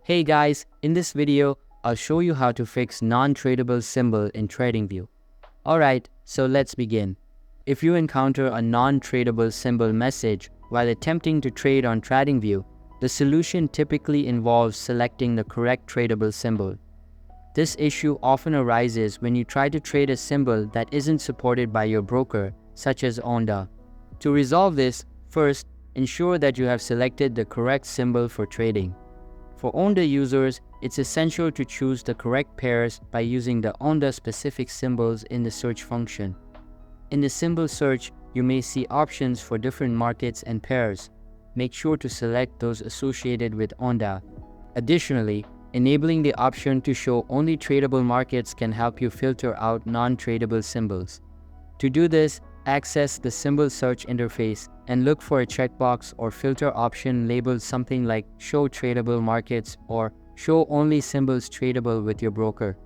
Hey guys, in this video, I'll show you how to fix non-tradable symbol in Tradingview. Alright, so let's begin. If you encounter a non-tradable symbol message while attempting to trade on Tradingview, the solution typically involves selecting the correct tradable symbol. This issue often arises when you try to trade a symbol that isn't supported by your broker, such as ONDA. To resolve this, first, ensure that you have selected the correct symbol for trading. For ONDA users, it's essential to choose the correct pairs by using the ONDA-specific symbols in the search function. In the symbol search, you may see options for different markets and pairs. Make sure to select those associated with ONDA. Additionally, enabling the option to show only tradable markets can help you filter out non-tradable symbols. To do this, access the symbol search interface and look for a checkbox or filter option labeled something like Show Tradable Markets or Show Only Symbols Tradable with your broker.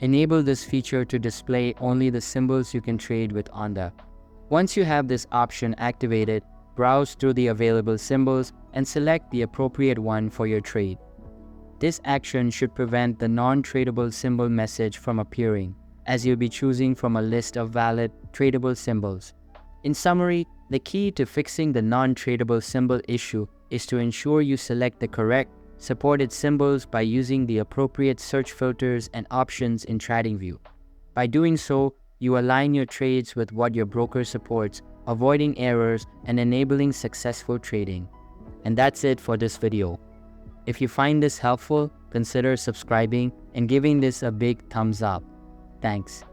Enable this feature to display only the symbols you can trade with ONDA. Once you have this option activated, browse through the available symbols and select the appropriate one for your trade. This action should prevent the non-tradable symbol message from appearing, as you'll be choosing from a list of valid, tradable symbols. In summary, the key to fixing the non-tradable symbol issue is to ensure you select the correct, supported symbols by using the appropriate search filters and options in Tradingview. By doing so, you align your trades with what your broker supports, avoiding errors and enabling successful trading. And that's it for this video. If you find this helpful, consider subscribing and giving this a big thumbs up. Thanks.